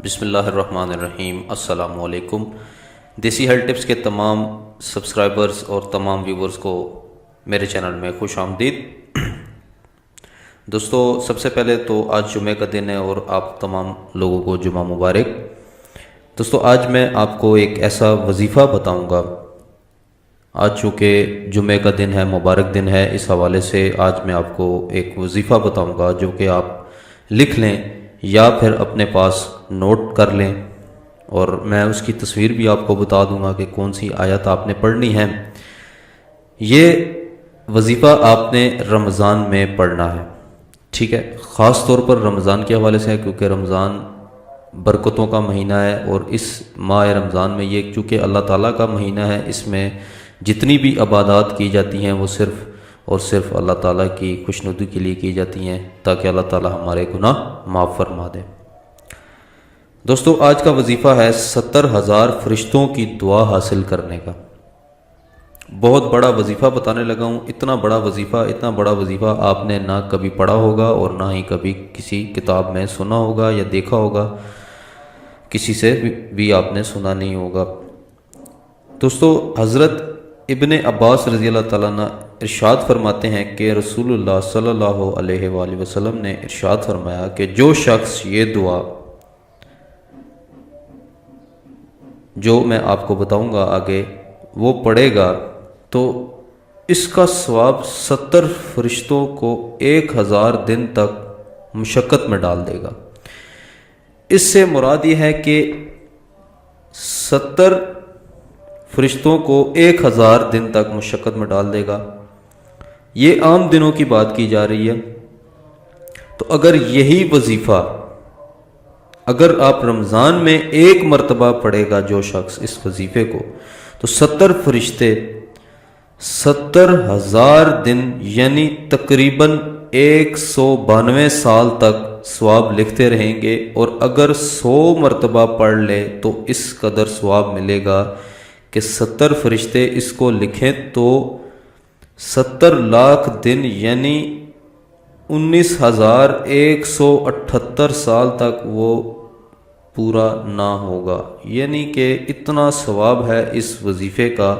بسم اللہ الرحمن الرحیم۔ السلام علیکم۔ دیسی ہیلتھ ٹپس کے تمام سبسکرائبرز اور تمام ویورز کو میرے چینل میں خوش آمدید۔ دوستو، سب سے پہلے تو آج جمعہ کا دن ہے اور آپ تمام لوگوں کو جمعہ مبارک۔ دوستو، آج میں آپ کو ایک ایسا وظیفہ بتاؤں گا۔ آج چونکہ جمعہ کا دن ہے، مبارک دن ہے، اس حوالے سے آج میں آپ کو ایک وظیفہ بتاؤں گا جو کہ آپ لکھ لیں یا پھر اپنے پاس نوٹ کر لیں، اور میں اس کی تصویر بھی آپ کو بتا دوں گا کہ کون سی آیت آپ نے پڑھنی ہے۔ یہ وظیفہ آپ نے رمضان میں پڑھنا ہے، ٹھیک ہے؟ خاص طور پر رمضان کے حوالے سے ہے، کیونکہ رمضان برکتوں کا مہینہ ہے، اور اس ماہ رمضان میں یہ چونکہ اللہ تعالیٰ کا مہینہ ہے، اس میں جتنی بھی عبادات کی جاتی ہیں وہ صرف اور صرف اللہ تعالیٰ کی خوشنودی کے لیے کی جاتی ہیں، تاکہ اللہ تعالیٰ ہمارے گناہ معاف فرما دے۔ دوستو، آج کا وظیفہ ہے 70,000 فرشتوں کی دعا حاصل کرنے کا۔ بہت بڑا وظیفہ بتانے لگا ہوں۔ اتنا بڑا وظیفہ آپ نے نہ کبھی پڑھا ہوگا اور نہ ہی کبھی کسی کتاب میں سنا ہوگا یا دیکھا ہوگا، کسی سے بھی آپ نے سنا نہیں ہوگا۔ دوستو، حضرت ابن عباس رضی اللہ تعالیٰ عنہ ارشاد فرماتے ہیں کہ رسول اللہ صلی اللہ علیہ وآلہ وسلم نے ارشاد فرمایا کہ جو شخص یہ دعا جو میں آپ کو بتاؤں گا آگے وہ پڑھے گا تو اس کا ثواب 70 فرشتوں کو 1000 دن تک مشقت میں ڈال دے گا۔ اس سے مراد یہ ہے کہ 70 فرشتوں کو 1000 دن تک مشقت میں ڈال دے گا۔ یہ عام دنوں کی بات کی جا رہی ہے۔ تو اگر یہی وظیفہ اگر آپ رمضان میں ایک مرتبہ پڑھے گا جو شخص اس وظیفے کو، تو 70 فرشتے 70,000 دن یعنی تقریباً 192 سال تک ثواب لکھتے رہیں گے، اور اگر 100 مرتبہ پڑھ لے تو اس قدر ثواب ملے گا کہ 70 فرشتے اس کو لکھیں تو 70 لاکھ دن یعنی 19,178 سال تک وہ پورا نہ ہوگا۔ یعنی کہ اتنا ثواب ہے اس وظیفے کا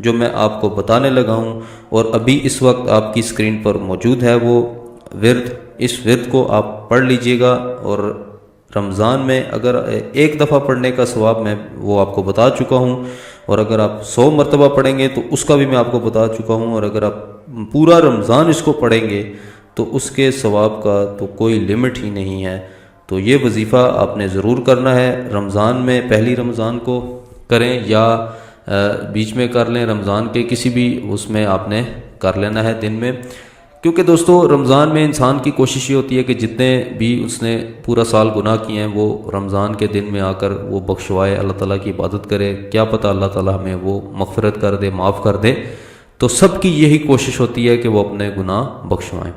جو میں آپ کو بتانے لگا ہوں، اور ابھی اس وقت آپ کی اسکرین پر موجود ہے وہ ورد۔ اس ورد کو آپ پڑھ لیجئے گا، اور رمضان میں اگر ایک دفعہ پڑھنے کا ثواب میں وہ آپ کو بتا چکا ہوں، اور اگر آپ 100 مرتبہ پڑھیں گے تو اس کا بھی میں آپ کو بتا چکا ہوں، اور اگر آپ پورا رمضان اس کو پڑھیں گے تو اس کے ثواب کا تو کوئی لمٹ ہی نہیں ہے۔ تو یہ وظیفہ آپ نے ضرور کرنا ہے۔ رمضان میں پہلی رمضان کو کریں یا بیچ میں کر لیں، رمضان کے کسی بھی اس میں آپ نے کر لینا ہے دن میں، کیونکہ دوستو رمضان میں انسان کی کوشش یہ ہوتی ہے کہ جتنے بھی اس نے پورا سال گناہ کیے ہیں وہ رمضان کے دن میں آ کر وہ بخشوائے، اللہ تعالیٰ کی عبادت کرے۔ کیا پتہ اللہ تعالیٰ ہمیں وہ مغفرت کر دے، معاف کر دے۔ تو سب کی یہی کوشش ہوتی ہے کہ وہ اپنے گناہ بخشوائیں۔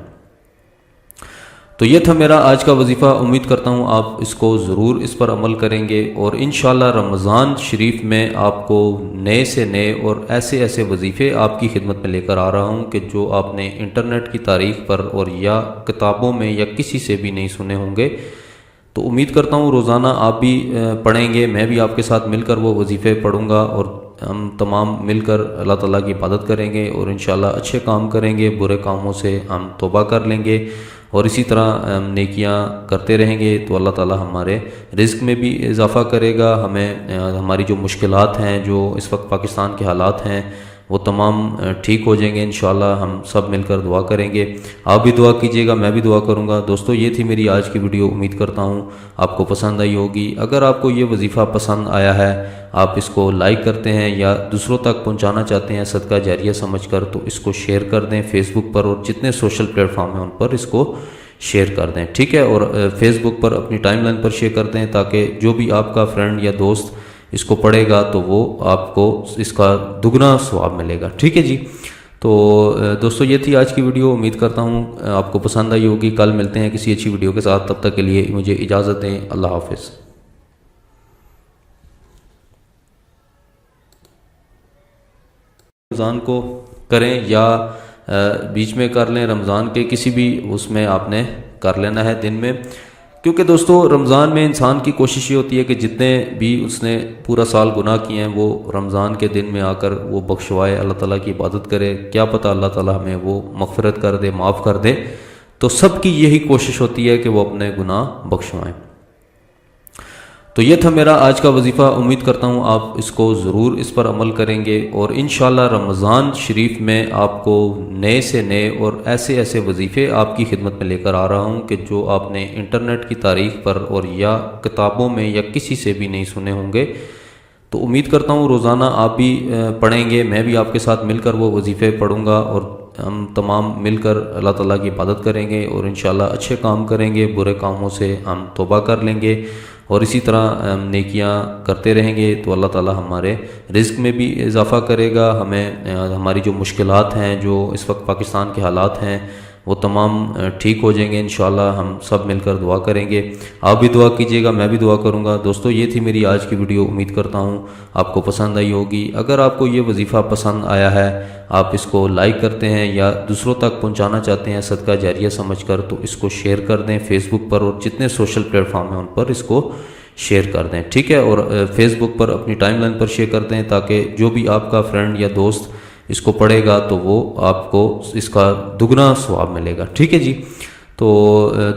تو یہ تھا میرا آج کا وظیفہ۔ امید کرتا ہوں آپ اس کو ضرور اس پر عمل کریں گے، اور انشاءاللہ رمضان شریف میں آپ کو نئے سے نئے اور ایسے وظیفے آپ کی خدمت میں لے کر آ رہا ہوں کہ جو آپ نے انٹرنیٹ کی تاریخ پر اور یا کتابوں میں یا کسی سے بھی نہیں سنے ہوں گے۔ تو امید کرتا ہوں روزانہ آپ بھی پڑھیں گے، میں بھی آپ کے ساتھ مل کر وہ وظیفے پڑھوں گا، اور ہم تمام مل کر اللہ تعالیٰ کی عبادت کریں گے، اور انشاءاللہ اچھے کام کریں گے، برے کاموں سے ہم توبہ کر لیں گے، اور اسی طرح نیکیاں کرتے رہیں گے تو اللہ تعالیٰ ہمارے رزق میں بھی اضافہ کرے گا۔ ہمیں ہماری جو مشکلات ہیں، جو اس وقت پاکستان کے حالات ہیں، وہ تمام ٹھیک ہو جائیں گے انشاءاللہ۔ ہم سب مل کر دعا کریں گے، آپ بھی دعا کیجیے گا، میں بھی دعا کروں گا۔ دوستو، یہ تھی میری آج کی ویڈیو۔ امید کرتا ہوں آپ کو پسند آئی ہوگی۔ اگر آپ کو یہ وظیفہ پسند آیا ہے، آپ اس کو لائک کرتے ہیں یا دوسروں تک پہنچانا چاہتے ہیں صدقہ جاریہ سمجھ کر، تو اس کو شیئر کر دیں فیس بک پر، اور جتنے سوشل پلیٹ فارم ہیں ان پر اس کو شیئر کر دیں، ٹھیک ہے؟ اور فیس بک پر اپنی ٹائم لائن پر شیئر کر دیں، تاکہ جو بھی آپ کا فرینڈ یا دوست اس کو پڑھے گا تو وہ آپ کو اس کا دگنا ثواب ملے گا، ٹھیک ہے جی؟ تو دوستو، یہ تھی آج کی ویڈیو۔ امید کرتا ہوں آپ کو پسند آئی ہوگی۔ کل ملتے ہیں کسی اچھی ویڈیو کے ساتھ، تب تک کے لیے مجھے اجازت دیں۔ اللہ حافظ۔ رمضان کو کریں یا بیچ میں کر لیں، رمضان کے کسی بھی اس میں آپ نے کر لینا ہے دن میں، کیونکہ دوستو رمضان میں انسان کی کوشش یہ ہوتی ہے کہ جتنے بھی اس نے پورا سال گناہ کیے ہیں وہ رمضان کے دن میں آ کر وہ بخشوائے، اللہ تعالیٰ کی عبادت کرے، کیا پتہ اللہ تعالیٰ ہمیں وہ مغفرت کر دے، معاف کر دے۔ تو سب کی یہی کوشش ہوتی ہے کہ وہ اپنے گناہ بخشوائیں۔ تو یہ تھا میرا آج کا وظیفہ، امید کرتا ہوں آپ اس کو ضرور اس پر عمل کریں گے، اور انشاءاللہ رمضان شریف میں آپ کو نئے سے نئے اور ایسے ایسے وظیفے آپ کی خدمت میں لے کر آ رہا ہوں کہ جو آپ نے انٹرنیٹ کی تاریخ پر اور یا کتابوں میں یا کسی سے بھی نہیں سنے ہوں گے۔ تو امید کرتا ہوں روزانہ آپ بھی پڑھیں گے، میں بھی آپ کے ساتھ مل کر وہ وظیفے پڑھوں گا، اور ہم تمام مل کر اللہ تعالیٰ کی عبادت کریں گے، اور انشاءاللہ اچھے کام کریں گے، برے کاموں سے ہم توبہ کر لیں گے، اور اسی طرح نیکیاں کرتے رہیں گے تو اللہ تعالیٰ ہمارے رزق میں بھی اضافہ کرے گا، ہمیں ہماری جو مشکلات ہیں، جو اس وقت پاکستان کے حالات ہیں، وہ تمام ٹھیک ہو جائیں گے انشاءاللہ۔ ہم سب مل کر دعا کریں گے، آپ بھی دعا کیجیے گا، میں بھی دعا کروں گا۔ دوستو یہ تھی میری آج کی ویڈیو، امید کرتا ہوں آپ کو پسند آئی ہوگی۔ اگر آپ کو یہ وظیفہ پسند آیا ہے، آپ اس کو لائک کرتے ہیں یا دوسروں تک پہنچانا چاہتے ہیں صدقہ جاریہ سمجھ کر، تو اس کو شیئر کر دیں فیس بک پر، اور جتنے سوشل پلیٹ فارم ہیں ان پر اس کو شیئر کر دیں، ٹھیک ہے؟ اور فیس بک پر اپنی ٹائم لائن پر شیئر کر دیں، تاکہ جو بھی آپ کا فرینڈ یا دوست اس کو پڑھے گا تو وہ آپ کو اس کا دگنا ثواب ملے گا، ٹھیک ہے جی؟ تو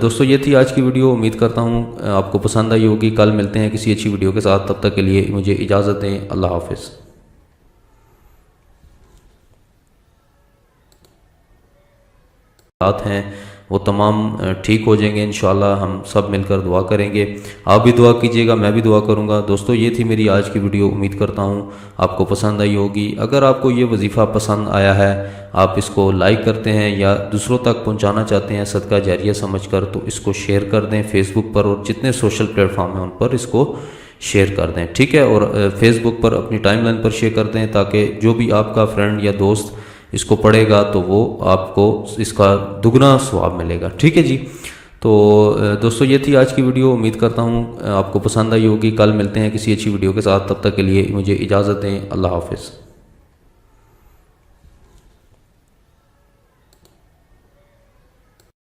دوستو یہ تھی آج کی ویڈیو، امید کرتا ہوں آپ کو پسند آئی ہوگی۔ کل ملتے ہیں کسی اچھی ویڈیو کے ساتھ، تب تک کے لیے مجھے اجازت دیں، اللہ حافظ۔ بات ہیں وہ تمام ٹھیک ہو جائیں گے انشاءاللہ، ہم سب مل کر دعا کریں گے، آپ بھی دعا کیجیے گا، میں بھی دعا کروں گا۔ دوستو یہ تھی میری آج کی ویڈیو، امید کرتا ہوں آپ کو پسند آئی ہوگی۔ اگر آپ کو یہ وظیفہ پسند آیا ہے، آپ اس کو لائک کرتے ہیں یا دوسروں تک پہنچانا چاہتے ہیں صدقہ جاریہ سمجھ کر، تو اس کو شیئر کر دیں فیس بک پر، اور جتنے سوشل پلیٹ فارم ہیں ان پر اس کو شیئر کر دیں، ٹھیک ہے؟ اور فیس بک پر اپنی ٹائم لائن پر شیئر کر دیں، تاکہ جو بھی آپ کا فرینڈ یا دوست اس کو پڑھے گا تو وہ آپ کو اس کا دگنا ثواب ملے گا، ٹھیک ہے جی؟ تو دوستو یہ تھی آج کی ویڈیو، امید کرتا ہوں آپ کو پسند آئی ہوگی۔ کل ملتے ہیں کسی اچھی ویڈیو کے ساتھ، تب تک کے لیے مجھے اجازت دیں، اللہ حافظ۔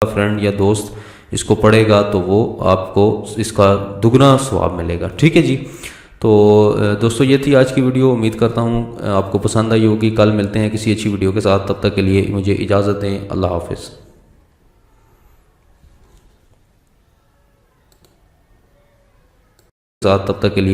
فرینڈ یا دوست اس کو پڑھے گا تو وہ آپ کو اس کا دگنا ثواب ملے گا، ٹھیک ہے جی؟ تو دوستو یہ تھی آج کی ویڈیو، امید کرتا ہوں آپ کو پسند آئی ہوگی۔ کل ملتے ہیں کسی اچھی ویڈیو کے ساتھ، تب تک کے لیے مجھے اجازت دیں، اللہ حافظ۔ تب تک کے لیے